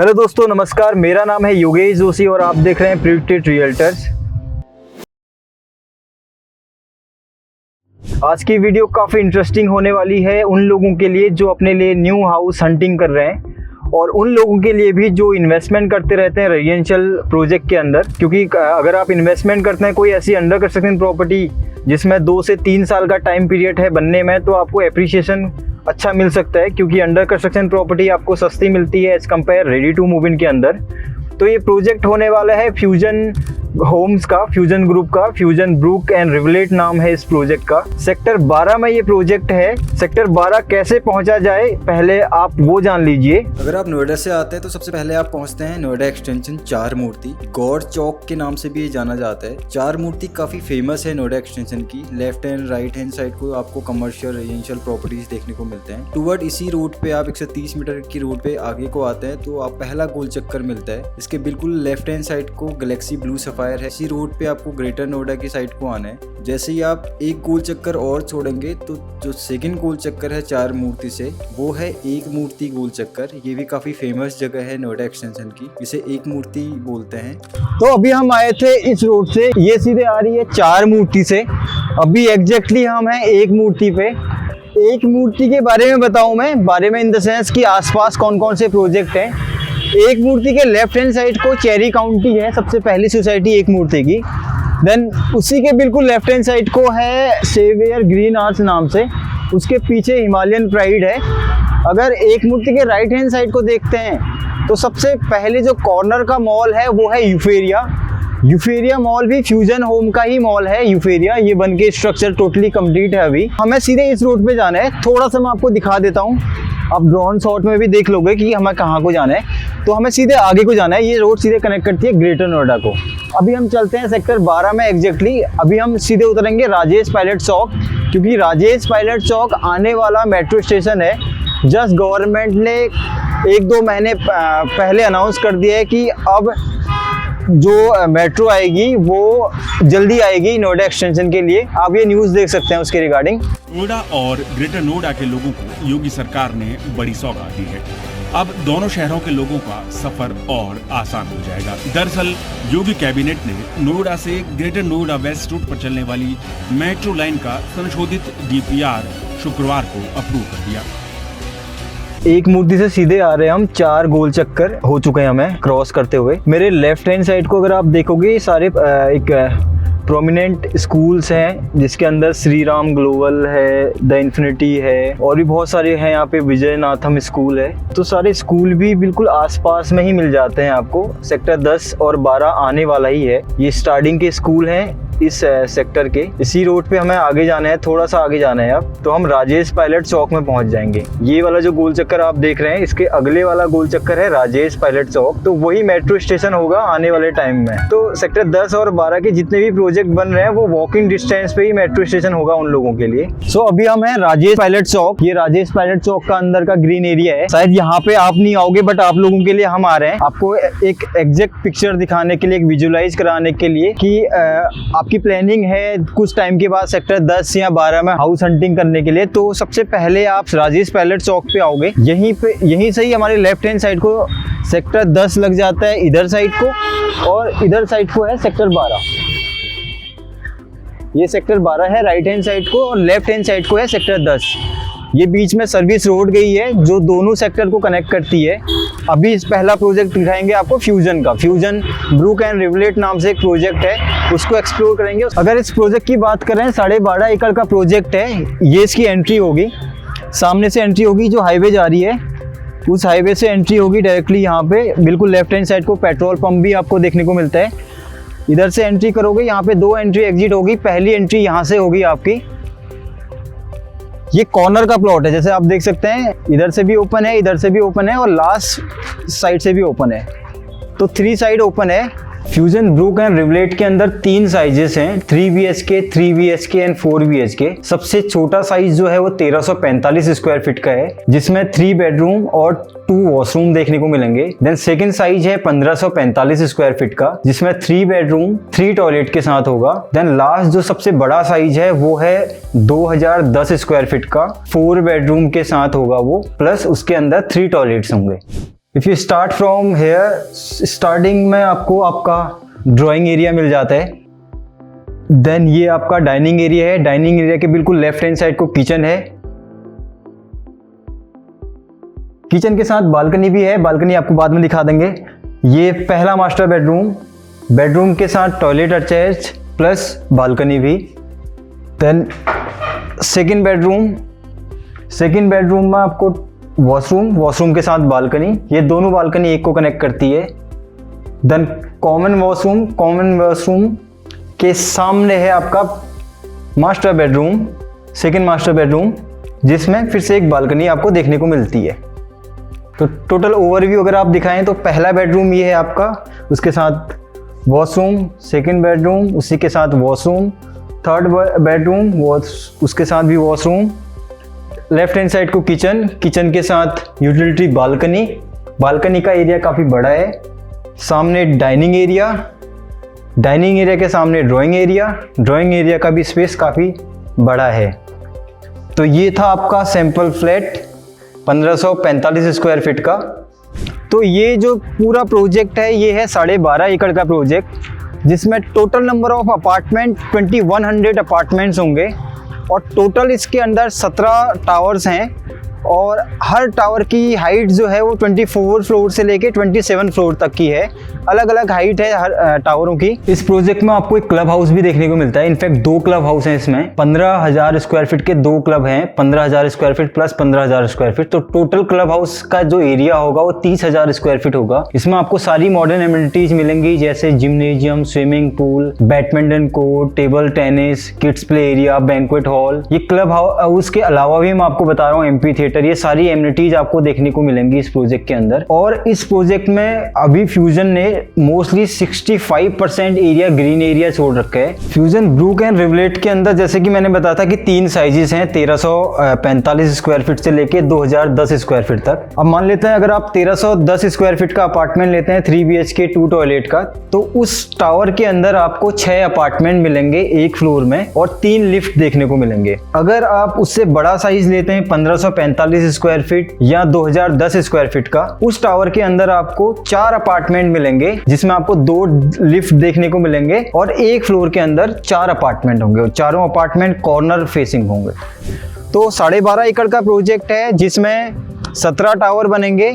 Hello दोस्तों, नमस्कार। मेरा नाम है योगेश जोशी और आप देख रहे हैं प्रिडिक्टेड रियल्टर्स। आज की वीडियो काफ़ी इंटरेस्टिंग होने वाली है उन लोगों के लिए जो अपने लिए न्यू हाउस हंटिंग कर रहे हैं और उन लोगों के लिए भी जो इन्वेस्टमेंट करते रहते हैं रेजिडेंशियल प्रोजेक्ट के अंदर। क्योंकि अगर आप इन्वेस्टमेंट करते हैं कोई ऐसी अंडर कंस्ट्रक्शन प्रॉपर्टी जिसमें 2 से 3 साल का टाइम पीरियड है बनने में, तो आपको एप्रिसिएशन अच्छा मिल सकता है क्योंकि अंडर कंस्ट्रक्शन प्रॉपर्टी आपको सस्ती मिलती है as compare ready to move in के अंदर। तो ये प्रोजेक्ट होने वाला है फ्यूजन होम्स का, फ्यूजन ग्रुप का। फ्यूजन ब्रूक एंड रिवलेट नाम है इस प्रोजेक्ट का। सेक्टर 12 में ये प्रोजेक्ट है। सेक्टर 12 कैसे पहुंचा जाए पहले आप वो जान लीजिए। अगर आप नोएडा से आते हैं तो सबसे पहले आप पहुंचते हैं नोएडा एक्सटेंशन चार मूर्ति, गौड़ चौक के नाम से भी ये जाना जाता है। चार मूर्ति काफी फेमस है नोएडा एक्सटेंशन की। Left and right hand side को आपको कमर्शियल रेजिडेंशियल प्रॉपर्टीज देखने को मिलते हैं। टूवर्ड इसी रोड पे आप 130 मीटर की रोड पे आगे को आते हैं तो आप पहला गोल चक्कर मिलता है। इसके बिल्कुल लेफ्ट हैंड साइड को गैलेक्सी ब्लू सफायर है। इसी रोड पे आपको ग्रेटर नोएडा की साइड को आना है। जैसे ही आप एक गोल चक्कर और छोड़ेंगे तो जो सेकंड गोल चक्कर है चार मूर्ति से, वो है एक मूर्ति गोल चक्कर। ये भी काफी फेमस जगह है नोएडा एक्सटेंशन की, इसे एक मूर्ति बोलते हैं। तो अभी हम आए थे इस रोड से, ये सीधे आ रही है चार मूर्ति से। अभी एग्जैक्टली हम हैं एक मूर्ति पे। एक मूर्ति के बारे में बताऊं मैं, बारे में इन द सेंस कि आसपास कौन कौन से प्रोजेक्ट हैं। एक मूर्ति के लेफ्ट हैंड साइड को चेरी काउंटी है, सबसे पहली सोसाइटी एक मूर्ति की। देन उसी के बिल्कुल लेफ्ट हैंड साइड को है सेवियर ग्रीन आर्ट्स नाम से, उसके पीछे हिमालयन प्राइड है। अगर एक मूर्ति के राइट हैंड साइड को देखते हैं तो सबसे पहले जो कॉर्नर का मॉल है वो है यूफेरिया। यूफेरिया मॉल भी फ्यूजन होम का ही मॉल है। यूफेरिया ये बन के स्ट्रक्चर टोटली कंप्लीट है। अभी हमें सीधे इस रोड पे जाना है। थोड़ा सा मैं आपको दिखा देता हूँ, आप ड्रोन शॉट में भी देख लोगे कि हमें कहाँ को जाना है। तो हमें सीधे आगे को जाना है। ये रोड सीधे कनेक्ट करती है ग्रेटर नोएडा को। अभी हम चलते हैं सेक्टर 12 में एग्जैक्टली। अभी हम सीधे उतरेंगे राजेश पायलट चौक, क्योंकि राजेश पायलट चौक आने वाला मेट्रो स्टेशन है। जस्ट गवर्नमेंट ने 1-2 महीने पहले अनाउंस कर दिया है कि अब जो मेट्रो आएगी वो जल्दी आएगी नोएडा एक्सटेंशन के लिए। आप ये न्यूज़ देख सकते हैं उसके रिगार्डिंग। नोएडा और ग्रेटर नोएडा के लोगों को योगी सरकार ने बड़ी सौगात दी है। अब दोनों शहरों के लोगों का सफर और आसान हो जाएगा। दरअसल योगी कैबिनेट ने नोएडा से ग्रेटर नोएडा वेस्ट रूट पर चलने वाली मेट्रो लाइन का संशोधित DPR शुक्रवार को अप्रूव कर दिया। एक मूर्ति से सीधे आ रहे हैं हम, 4 गोल चक्कर हो चुके हैं हमें क्रॉस करते हुए। मेरे लेफ्ट हैंड साइड को अगर आप देखोगे सारे एक प्रोमिनेंट स्कूल्स हैं जिसके अंदर श्री राम ग्लोबल है, द इन्फिनिटी है और भी बहुत सारे हैं। यहाँ पे विजयनाथम स्कूल है। तो सारे स्कूल भी बिल्कुल आसपास में ही मिल जाते हैं आपको। सेक्टर 10 और 12 आने वाला ही है। ये स्टार्टिंग के स्कूल हैं इस सेक्टर के। इसी रोड पे हमें आगे जाना है, थोड़ा सा आगे जाना है। अब तो हम राजेश पायलट चौक में पहुंच जाएंगे। ये वाला जो गोल चक्कर आप देख रहे हैं, इसके अगले वाला गोल चक्कर है राजेश पायलट चौक। तो वही मेट्रो स्टेशन होगा आने वाले टाइम में। तो सेक्टर 10 और 12 के जितने भी प्रोजेक्ट बन रहे हैं वो वॉकिंग डिस्टेंस पे ही मेट्रो स्टेशन होगा उन लोगों के लिए। सो अभी हम हैं राजेश पायलट चौक। ये राजेश पायलट चौक का अंदर का ग्रीन एरिया है। शायद यहाँ पे आप नहीं आओगे बट आप लोगों के लिए हम आ रहे हैं, आपको एक एग्जैक्ट पिक्चर दिखाने के लिए, एक विजुअलाइज कराने के लिए कि आपकी प्लानिंग है कुछ टाइम के बाद सेक्टर 10 या 12 में हाउस हंटिंग करने के लिए। तो सबसे पहले आप राजेश पायलट चौक पे आओगे। यहीं से ही हमारे लेफ्ट हैंड साइड को सेक्टर 10 लग जाता है इधर साइड को, और इधर साइड को है सेक्टर 12। ये सेक्टर 12 है राइट हैंड साइड को, और लेफ्ट हैंड साइड को है सेक्टर 10। ये बीच में सर्विस रोड गई है जो दोनों सेक्टर को कनेक्ट करती है। अभी इस पहला प्रोजेक्ट दिखाएंगे आपको फ्यूजन का। फ्यूजन ब्रूक एंड रिवलेट नाम से एक प्रोजेक्ट है, उसको एक्सप्लोर करेंगे। अगर इस प्रोजेक्ट की बात करें, 12.5 एकड़ का प्रोजेक्ट है। ये इसकी एंट्री होगी, सामने से एंट्री होगी, जो हाईवे जा रही है उस हाईवे से एंट्री होगी डायरेक्टली। यहाँ पे बिल्कुल लेफ्ट हैंड साइड को पेट्रोल पंप भी आपको देखने को मिलता है। इधर से एंट्री करोगे, यहाँ पे 2 एंट्री एग्जिट होगी। पहली एंट्री यहाँ से होगी आपकी। ये कॉर्नर का प्लॉट है, जैसे आप देख सकते हैं, इधर से भी ओपन है, इधर से भी ओपन है और लास्ट साइड से भी ओपन है। तो 3 साइड ओपन है। फ्यूजन ब्रूक एंड रिवलेट के अंदर 3 साइजेस हैं, 3 BHK, 3 BHK एंड 4 BHK। सबसे छोटा साइज जो है वो 1345 स्क्वायर फीट का है, जिसमें 3 बेडरूम और 2 वॉशरूम देखने को मिलेंगे। देन सेकंड साइज है 1545 स्क्वायर फीट का, जिसमें 3 बेडरूम 3 टॉयलेट के साथ होगा। देन लास्ट जो सबसे बड़ा साइज है वो है 2010 स्क्वायर फीट का, 4 बेडरूम के साथ होगा वो, प्लस उसके अंदर 3 टॉयलेट्स होंगे। If you start from here, starting में आपको आपका ड्राइंग एरिया मिल जाता है। देन ये आपका डाइनिंग एरिया है। डाइनिंग एरिया के बिल्कुल लेफ्ट हैंड साइड को किचन है। किचन के साथ बालकनी भी है, बालकनी आपको बाद में दिखा देंगे। ये पहला मास्टर बेडरूम, बेडरूम के साथ टॉयलेट अटैच प्लस बालकनी भी। Then second bedroom, second bedroom में आपको वॉशरूम, वॉशरूम के साथ बालकनी, ये दोनों बालकनी एक को कनेक्ट करती है। Then common washroom, common washroom के सामने है आपका master bedroom, second master bedroom, जिसमें फिर से एक बालकनी आपको देखने को मिलती है। तो टोटल ओवरव्यू अगर आप दिखाएं तो पहला बेडरूम ये है आपका, उसके साथ वॉशरूम, सेकंड बेडरूम उसी के साथ वॉशरूम, थर्ड बेडरूम उसके साथ भी वॉशरूम, लेफ्ट हैंड साइड को किचन, किचन के साथ यूटिलिटी बालकनी, बालकनी का एरिया काफ़ी बड़ा है। सामने डाइनिंग एरिया, डाइनिंग एरिया के सामने ड्राइंग एरिया, ड्राइंग एरिया का भी स्पेस काफ़ी बड़ा है। तो ये था आपका सैंपल फ्लैट 1545 स्क्वायर फीट का। तो ये जो पूरा प्रोजेक्ट है ये है 12.5 एकड़ का प्रोजेक्ट, जिसमें total number of apartment 2100 apartments होंगे और टोटल इसके अंदर 17 टावर्स हैं और हर टावर की हाइट जो है वो 24 फ्लोर से लेके 27 फ्लोर तक की है। अलग अलग हाइट है हर टावरों की। इस प्रोजेक्ट में आपको एक क्लब हाउस भी देखने को मिलता है। इनफैक्ट 2 क्लब हाउस हैं इसमें। 15,000 स्क्वायर फीट के 2 क्लब हैं, 15,000 square feet plus 15,000 square feet. तो टोटल क्लब हाउस का जो एरिया होगा वो 30,000 स्क्वायर फीट होगा। इसमें आपको सारी मॉडर्न एमिनिटीज मिलेंगी, जैसे gymnasium, swimming pool, badminton court, table tennis, kids play area, banquet hall. ये क्लब हाउस के अलावा भी मैं आपको बता रहा हूँ एम्फी थिएटर, ये सारी एमिनिटीज आपको देखने को मिलेंगी इस प्रोजेक्ट के अंदर। और इस प्रोजेक्ट में अभी फ्यूजन ने मोस्टली 65% एरिया ग्रीन एरिया छोड़ रखा है। फ्यूजन ब्रूक एंड रिवलेट के अंदर जैसे कि मैंने बताया था कि 3 साइजेस हैं, 1345 स्क्वायर फीट से लेके 2010 स्क्वायर फीट तक। अब मान लेते हैं अगर आप 1310 स्क्वायर फीट का अपार्टमेंट लेते हैं 3 BHK 2 टॉयलेट का, तो उस टावर के अंदर आपको 6 अपार्टमेंट मिलेंगे एक फ्लोर में और 3 लिफ्ट देखने को मिलेंगे। अगर आप उससे बड़ा साइज लेते हैं 1545 स्क्वायर फीट या 2010 स्क्वायर फीट का, उस टावर के अंदर आपको 4 अपार्टमेंट मिलेंगे, जिसमें आपको 2 लिफ्ट देखने को मिलेंगे और एक फ्लोर के अंदर 4 अपार्टमेंट होंगे और चारों अपार्टमेंट कॉर्नर फेसिंग होंगे। तो 12.5 एकड़ का प्रोजेक्ट है, जिसमें 17 टावर बनेंगे,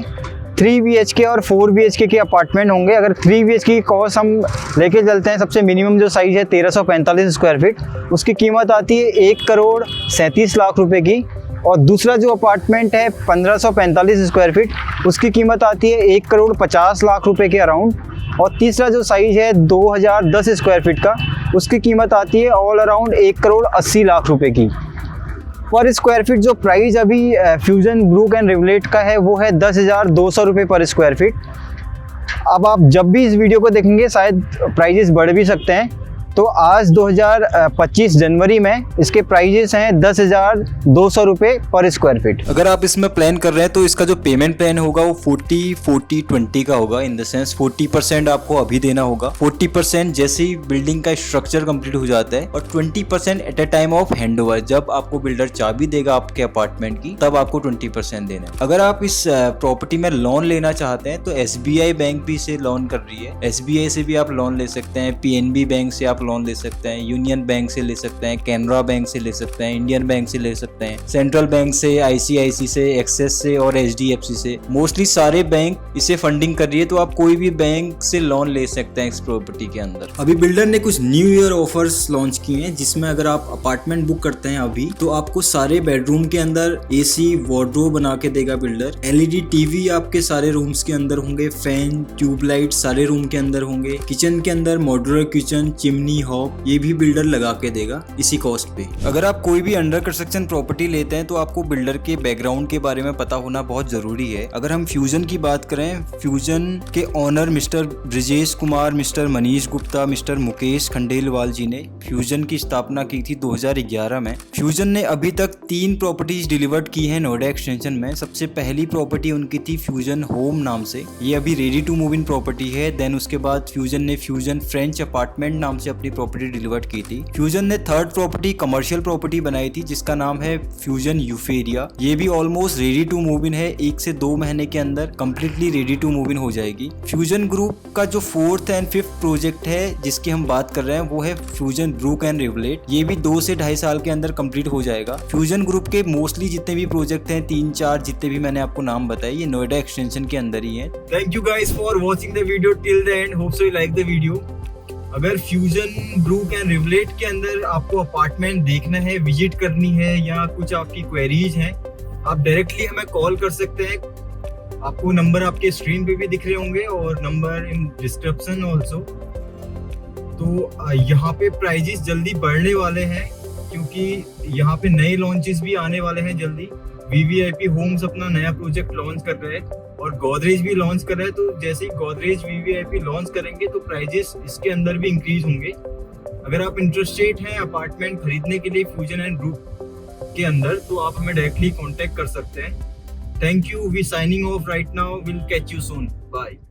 3 BHK और 4 BHK के अपार्टमेंट होंगे। अगर 3 BHK की कॉस्ट हम लेके चलते हैं, सबसे मिनिमम जो साइज है 1345 स्क्वायर फीट, उसकी कीमत आती है 1,37,00,000 रुपए की। और दूसरा जो अपार्टमेंट है 1545 स्क्वायर फीट, उसकी कीमत आती है 1,50,00,000 रुपए के अराउंड। और तीसरा जो साइज है 2010 स्क्वायर फीट का, उसकी कीमत आती है ऑल अराउंड 1,80,00,000 रुपए की। पर स्क्वायर फीट जो प्राइस अभी फ्यूजन ब्रूक एंड रिवलेट का है वो है 10,200 रुपये पर स्क्वायर फीट। अब आप जब भी इस वीडियो को देखेंगे शायद प्राइजेस बढ़ भी सकते हैं। तो आज 2025 जनवरी में इसके प्राइजेस हैं 10,200 रुपये पर स्क्वायर फीट। अगर आप इसमें प्लान कर रहे हैं तो इसका जो पेमेंट प्लान होगा वो 40-40-20 का होगा। इन द सेंस 40% आपको अभी देना होगा, 40% जैसे ही बिल्डिंग का स्ट्रक्चर कंप्लीट हो जाता है, और 20% at a time of handover, जब आपको बिल्डर चाबी देगा आपके अपार्टमेंट की तब आपको 20% देना है। अगर आप इस प्रॉपर्टी में लोन लेना चाहते हैं तो SBI बैंक भी इसे लोन कर रही है। SBI से भी आप लोन ले सकते हैं, PNB बैंक से आप लोन ले सकते हैं, यूनियन बैंक से ले सकते हैं, कैनरा बैंक से ले सकते हैं, इंडियन बैंक से ले सकते हैं, सेंट्रल बैंक से, ICICI से, एक्सिस से और HDFC से। मोस्टली सारे बैंक इसे फंडिंग कर रही है, तो आप कोई भी बैंक से लोन ले सकते हैं इस प्रॉपर्टी के अंदर। अभी बिल्डर ने कुछ न्यू ईयर ऑफर्स लॉन्च किए हैं, जिसमें अगर आप अपार्टमेंट बुक करते हैं अभी तो आपको सारे बेडरूम के अंदर AC वार्डरोब बना के देगा बिल्डर। LED TV आपके सारे रूम्स के अंदर होंगे, फैन, ट्यूबलाइट सारे रूम के अंदर होंगे। किचन के अंदर मॉड्यूलर किचन, चिमनी, हॉब, ये भी बिल्डर लगा के देगा इसी कॉस्ट पे। अगर आप कोई भी अंडर कंस्ट्रक्शन प्रॉपर्टी लेते हैं तो आपको बिल्डर के बैकग्राउंड के बारे में पता होना बहुत जरूरी है। अगर हम फ्यूजन की बात करें, फ्यूजन के owner mister Brijesh Kumar, mister Manish Gupta, mister Mukesh Khandelwal ji ने फ्यूजन की स्थापना की थी 2011 में। फ्यूजन ने अभी तक 3 प्रॉपर्टीज डिलीवर्ड की है नोएडा एक्सटेंशन में। सबसे पहली प्रॉपर्टी उनकी थी फ्यूजन होम नाम से, ये अभी ready to move in property है। देन उसके बाद फ्यूजन ने फ्यूजन फ्रेंच अपार्टमेंट नाम से अपनी अपनी प्रॉपर्टी डिलीवर्ड की थी। फ्यूजन ने थर्ड प्रॉपर्टी कमर्शियल प्रॉपर्टी बनाई थी जिसका नाम है फ्यूजन यूफेरिया। ये भी almost ready to move in है, 1 से 2 महीने के अंदर completely ready to move in हो जाएगी। फ्यूजन ग्रुप का जो 4th एंड 5th प्रोजेक्ट है जिसकी हम बात कर रहे हैं वो है फ्यूजन ब्रूक एंड रिवलेट। ये भी 2 से 2.5 साल के अंदर कंप्लीट हो जाएगा। फ्यूजन ग्रुप के मोस्टली जितने भी प्रोजेक्ट हैं 3-4 जितने भी मैंने आपको नाम बताए ये नोएडा एक्सटेंशन के अंदर ही है। Thank you guys for watching the video till the end, hope so you like the video. अगर फ्यूजन ब्रूक एंड रिवलेट के अंदर आपको अपार्टमेंट देखना है, विजिट करनी है या कुछ आपकी क्वेरीज हैं, आप डायरेक्टली हमें कॉल कर सकते हैं। आपको नंबर आपके स्क्रीन पे भी दिख रहे होंगे और नंबर इन डिस्क्रिप्शन ऑल्सो। तो यहाँ पे प्राइजेस जल्दी बढ़ने वाले हैं क्योंकि यहाँ पे नए लॉन्चेस भी आने वाले हैं जल्दी। VVIP होम्स अपना नया प्रोजेक्ट लॉन्च कर रहे हैं और गोदरेज भी लॉन्च कर रहा है। तो जैसे ही गोदरेज VVIP लॉन्च करेंगे तो प्राइजेस इसके अंदर भी इंक्रीज होंगे। अगर आप इंटरेस्टेड हैं अपार्टमेंट खरीदने के लिए फ्यूजन एंड ग्रुप के अंदर तो आप हमें डायरेक्टली कांटेक्ट कर सकते हैं। Thank you, we signing off right now, will catch you soon, bye.